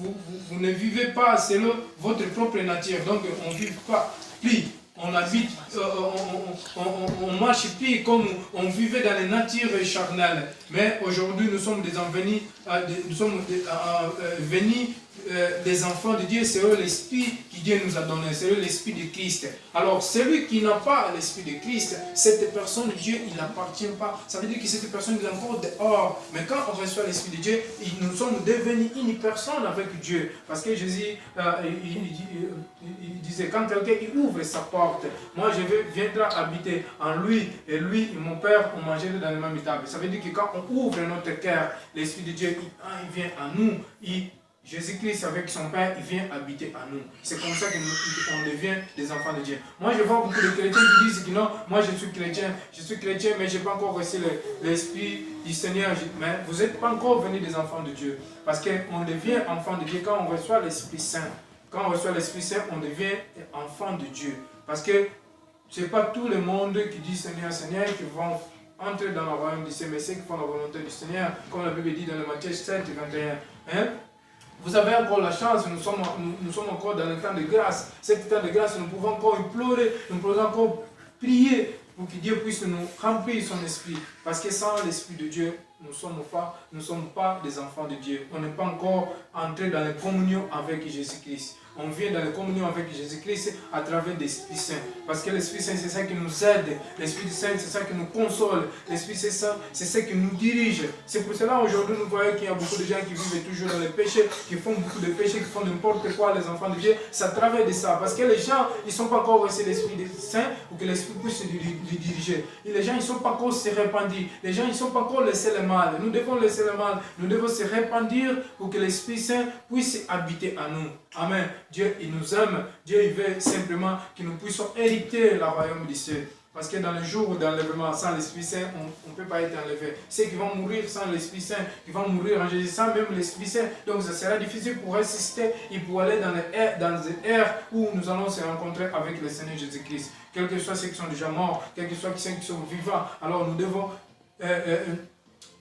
vous ne vivez pas selon votre propre nature. Donc on ne vit pas pire. On habite, on marche pire comme on vivait dans les natures charnelles. Mais aujourd'hui, nous sommes venus des enfants de Dieu. C'est l'esprit que Dieu nous a donné. C'est l'esprit de Christ. Alors, celui qui n'a pas l'esprit de Christ, cette personne, Dieu, il n'appartient pas. Ça veut dire que cette personne est encore dehors. Mais quand on reçoit l'esprit de Dieu, nous sommes devenus une personne avec Dieu. Parce que Jésus, il disait, quand quelqu'un ouvre sa porte, moi je viendrai habiter en lui, et lui et mon Père, on mangerait dans la même table. Ça veut dire que quand on ouvre notre cœur, l'Esprit de Dieu, il vient à nous. Jésus-Christ avec son Père, il vient habiter à nous. C'est comme ça qu'on devient des enfants de Dieu. Moi, je vois beaucoup de chrétiens qui disent que non, moi je suis chrétien, mais je n'ai pas encore reçu l'Esprit du Seigneur. Mais vous n'êtes pas encore venus des enfants de Dieu. Parce qu'on devient enfant de Dieu quand on reçoit l'Esprit Saint. Quand on reçoit l'Esprit Saint, on devient enfant de Dieu. Parce que ce n'est pas tout le monde qui dit Seigneur, Seigneur, qui vont entrer dans le royaume du Seigneur, mais ceux qui font la volonté du Seigneur, comme la Bible dit dans le Matthieu 7, 21. Hein? Vous avez encore la chance, nous sommes encore dans le temps de grâce. Cet temps de grâce, nous pouvons encore implorer, nous pouvons encore prier pour que Dieu puisse nous remplir son esprit. Parce que sans l'esprit de Dieu, nous ne sommes pas des enfants de Dieu. On n'est pas encore entré dans la communion avec Jésus-Christ. On vient dans la communion avec Jésus-Christ à travers l'Esprit Saint. Parce que l'Esprit Saint, c'est ça qui nous aide. L'Esprit Saint, c'est ça qui nous console. L'Esprit Saint, c'est ça qui nous dirige. C'est pour cela aujourd'hui, nous voyons qu'il y a beaucoup de gens qui vivent toujours dans les péchés, qui font beaucoup de péchés, qui font n'importe quoi, les enfants de Dieu. C'est à travers de ça. Parce que les gens, ils ne sont pas encore reçus l'Esprit Saint pour que l'Esprit puisse les diriger. Et les gens, ils ne sont pas encore se répandre. Les gens, ils ne sont pas encore laissés le mal. Nous devons laisser le mal. Nous devons se répandre pour que l'Esprit Saint puisse habiter en nous. Amen. Dieu, il nous aime. Dieu, il veut simplement que nous puissions hériter le royaume du ciel. Parce que dans le jour d'enlèvement, sans l'Esprit Saint, on ne peut pas être enlevé. Ceux qui vont mourir sans l'Esprit Saint, qui vont mourir en Jésus sans même l'Esprit Saint. Donc, ça sera difficile pour résister et pour aller dans les airs où nous allons se rencontrer avec le Seigneur Jésus-Christ. Quels que soient ceux qui sont déjà morts, quels que soient ceux qui sont vivants, alors nous devons...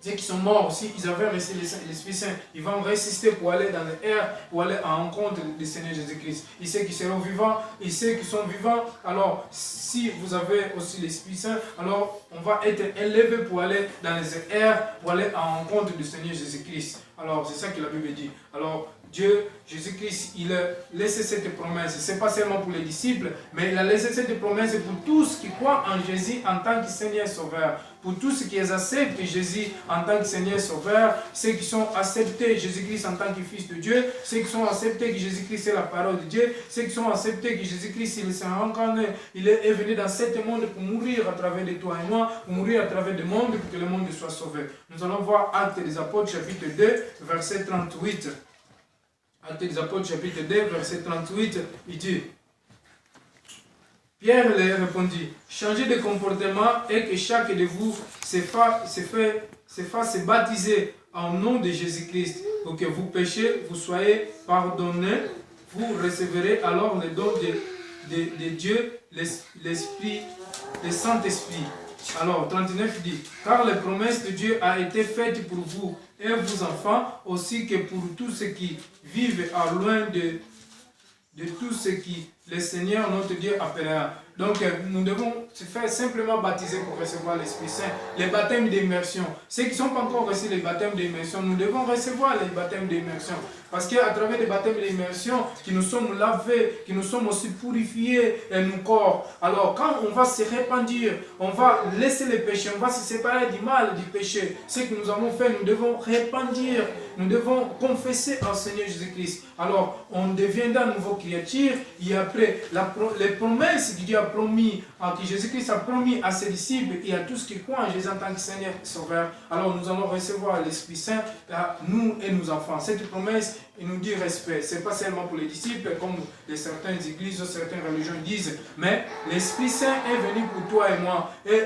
ceux qui sont morts aussi, ils avaient reçu l'Esprit Saint. Ils vont résister pour aller dans les airs, pour aller à rencontre du Seigneur Jésus-Christ. Et ceux qui seront vivants, et ceux qui sont vivants, alors si vous avez aussi l'Esprit Saint, alors on va être élevé pour aller dans les airs, pour aller à rencontre du Seigneur Jésus-Christ. Alors c'est ça que la Bible dit. Alors Dieu, Jésus-Christ, il a laissé cette promesse. Ce n'est pas seulement pour les disciples, mais il a laissé cette promesse pour tous qui croient en Jésus en tant que Seigneur Sauveur. Pour tous ceux qui acceptent Jésus en tant que Seigneur Sauveur, ceux qui sont acceptés Jésus-Christ en tant que Fils de Dieu, ceux qui sont acceptés que Jésus-Christ est la parole de Dieu, ceux qui sont acceptés que Jésus-Christ il s'est incarné, il est venu dans ce monde pour mourir à travers de toi et moi, pour mourir à travers le monde, pour que le monde soit sauvé. Nous allons voir Actes des Apôtres, chapitre 2, verset 38. Actes des Apôtres, chapitre 2, verset 38, il dit... Pierre leur répondit, changez de comportement et que chaque de vous se fasse baptiser au nom de Jésus-Christ pour que vos péchés vous soyez pardonnés. Vous recevrez alors le don de Dieu, l'Esprit, le Saint-Esprit. Alors, 39 dit, car la promesse de Dieu a été faite pour vous et vos enfants, aussi que pour tous ceux qui vivent à loin de tout ce qui le Seigneur notre Dieu appellera. Donc nous devons se faire simplement baptiser pour recevoir l'Esprit Saint. Les baptêmes d'immersion. Ceux qui ne sont pas encore reçus les baptêmes d'immersion, nous devons recevoir les baptêmes d'immersion. Parce qu'à travers les baptêmes d'immersion, qui nous sommes lavés, qui nous sommes aussi purifiés nos corps. Alors quand on va se répandre, on va laisser les péchés, on va se séparer du mal, du péché. Ce que nous avons fait, nous devons répandre, nous devons confesser au Seigneur Jésus-Christ. Alors on deviendra une nouvelle créature et après les promesses que Dieu a promis, que Jésus-Christ a promis à ses disciples et à tous ceux qui croient en Jésus en tant que Seigneur et Sauveur, alors nous allons recevoir l'Esprit Saint, nous et nos enfants. Cette promesse, il nous dit respect. Ce n'est pas seulement pour les disciples, comme certaines églises ou certaines religions disent, mais l'Esprit Saint est venu pour toi et moi. Et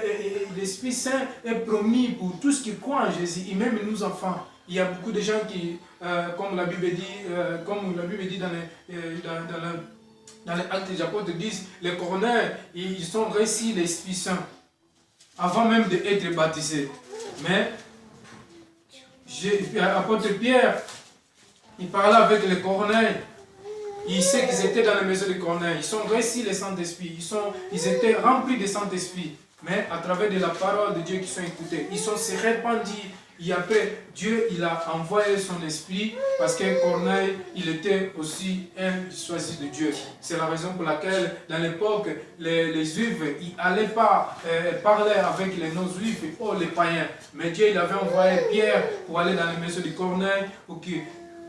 l'Esprit Saint est promis pour tous ceux qui croient en Jésus, et même nos enfants. Il y a beaucoup de gens qui, comme la Bible dit dans les Actes des Apôtres, disent, les coronaires, ils ont reçu l'Esprit Saint avant même d'être baptisés. Mais l'apôtre Pierre, Il parlait avec les Corneilles. Il sait qu'ils étaient dans la maison de Corneille. Ils sont récits les Saint-Esprit. Ils étaient remplis de Saint-Esprit. Mais à travers de la parole de Dieu qu'ils sont écoutés, ils sont se répandus. Et après, Dieu, il a envoyé son esprit parce que Corneille, il était aussi un choisi de Dieu. C'est la raison pour laquelle, dans l'époque, les Juifs, ils n'allaient pas parler avec les non-Juifs ou les païens. Mais Dieu, il avait envoyé Pierre pour aller dans la maison de Corneille pour qu'il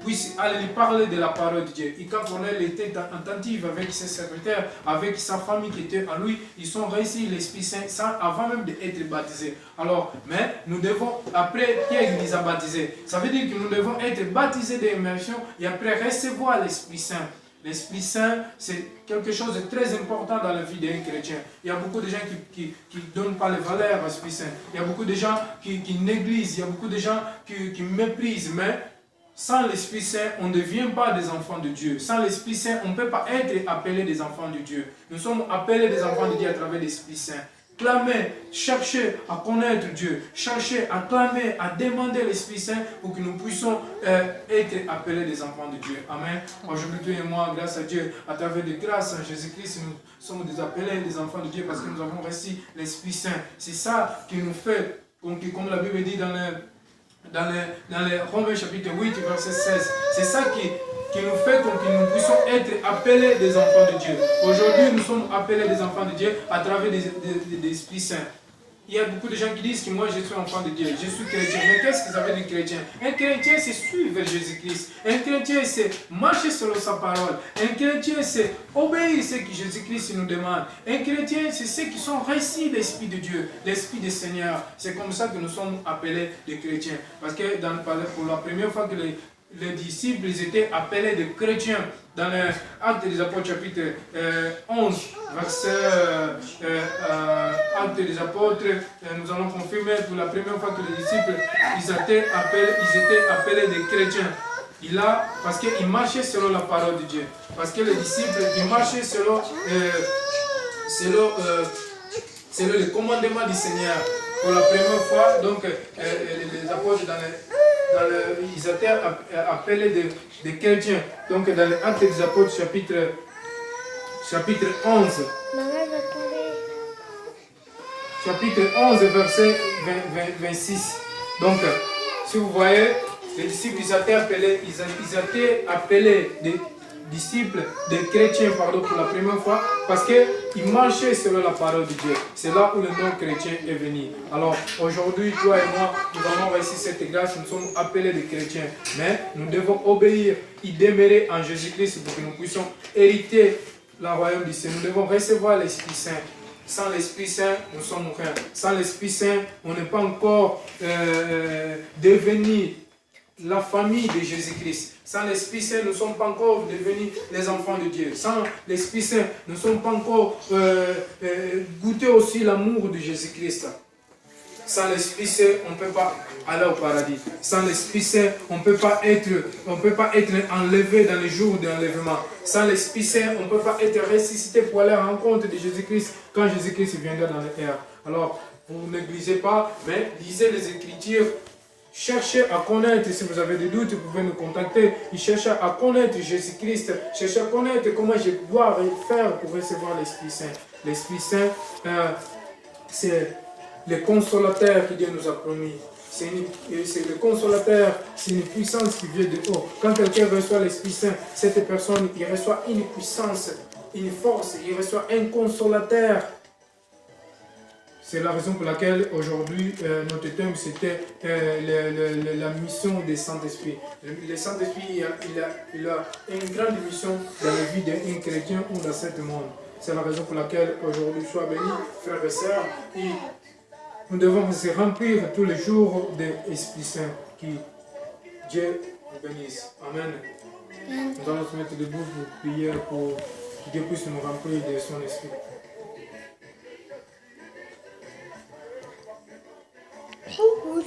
puisse aller lui parler de la parole de Dieu. Et quand Corneille était attentif avec ses serviteurs, avec sa famille qui était à lui, ils sont réussis l'Esprit Saint avant même d'être baptisés. Alors, mais nous devons, après Pierre les a baptisés, ça veut dire que nous devons être baptisés d'immersion et après recevoir l'Esprit Saint. L'Esprit Saint, c'est quelque chose de très important dans la vie d'un chrétien. Il y a beaucoup de gens qui ne donnent pas les valeurs à l'Esprit Saint. Il y a beaucoup de gens qui négligent, il y a beaucoup de gens qui méprisent, mais sans l'Esprit Saint, on ne devient pas des enfants de Dieu. Sans l'Esprit Saint, on ne peut pas être appelé des enfants de Dieu. Nous sommes appelés des enfants de Dieu à travers l'Esprit Saint. Clamez, cherchez à connaître Dieu. Cherchez à clamer, à demander l'Esprit Saint pour que nous puissions être appelés des enfants de Dieu. Amen. Aujourd'hui, toi et moi, grâce à Dieu, à travers de grâce en Jésus-Christ, nous sommes des appelés des enfants de Dieu parce que nous avons reçu l'Esprit Saint. C'est ça qui nous fait, comme la Bible dit dans les Romains chapitre 8, verset 16. C'est ça qui nous fait que nous puissions être appelés des enfants de Dieu. Aujourd'hui, nous sommes appelés des enfants de Dieu à travers des esprits saints. Il y a beaucoup de gens qui disent que moi je suis enfant de Dieu, je suis chrétien. Mais qu'est-ce que ça veut dire chrétien? Un chrétien, c'est suivre Jésus-Christ. Un chrétien, c'est marcher selon sa parole. Un chrétien, c'est obéir ce que Jésus-Christ nous demande. Un chrétien, c'est ceux qui sont récits de l'Esprit de Dieu, l'Esprit du Seigneur. C'est comme ça que nous sommes appelés des chrétiens. Parce que pour la première fois que les disciples ils étaient appelés des chrétiens, dans l'Acte des Apôtres chapitre 11, verset Acte des Apôtres, nous allons confirmer pour la première fois que les disciples ils étaient appelés des chrétiens. Parce qu'ils marchaient selon la parole de Dieu. Parce que les disciples ils marchaient selon le commandement du Seigneur. Pour la première fois, donc les apôtres ils étaient appelés des chrétiens. Donc dans l'Acte des Apôtres chapitre 11. Chapitre 11 verset 26. Donc si vous voyez, les disciples ils étaient appelés des disciples, des chrétiens, pardon, pour la première fois, parce qu'ils marchaient selon la parole de Dieu. C'est là où le nom chrétien est venu. Alors, aujourd'hui, toi et moi, nous avons reçu cette grâce, nous sommes appelés des chrétiens, mais nous devons obéir et demeurer en Jésus-Christ pour que nous puissions hériter le royaume du Seigneur. Nous devons recevoir l'Esprit Saint. Sans l'Esprit Saint, nous sommes rien. Sans l'Esprit Saint, on n'est pas encore devenu la famille de Jésus-Christ. Sans l'Esprit Saint, nous ne sommes pas encore devenus les enfants de Dieu. Sans l'Esprit Saint, nous ne sommes pas encore goûté aussi l'amour de Jésus-Christ. Sans l'Esprit Saint, on ne peut pas aller au paradis. Sans l'Esprit Saint, on ne peut pas être enlevé dans les jours d'enlèvement. Sans l'Esprit Saint, on ne peut pas être ressuscité pour aller à la rencontre de Jésus-Christ quand Jésus-Christ viendra dans les airs. Alors, vous ne négligez pas, mais lisez les Écritures. Cherchez à connaître, si vous avez des doutes, vous pouvez nous contacter. Cherchez à connaître Jésus-Christ. Cherchez à connaître comment je dois faire pour recevoir l'Esprit Saint. L'Esprit Saint, c'est le consolateur que Dieu nous a promis. C'est le consolateur, c'est une puissance qui vient de haut. Quand quelqu'un reçoit l'Esprit Saint, cette personne, il reçoit une puissance, une force, il reçoit un consolateur. C'est la raison pour laquelle aujourd'hui notre thème c'était la mission des Saint-Esprit. Le Saint-Esprit il a une grande mission dans la vie d'un chrétien ou dans ce monde. C'est la raison pour laquelle aujourd'hui, sois béni, frères et sœurs, et nous devons se remplir tous les jours de l'Esprit Saint. Qui Dieu nous bénisse. Amen. Nous allons se mettre debout pour prier pour que Dieu puisse nous remplir de son Esprit.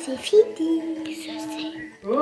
C'est fini, ça c'est. Oh,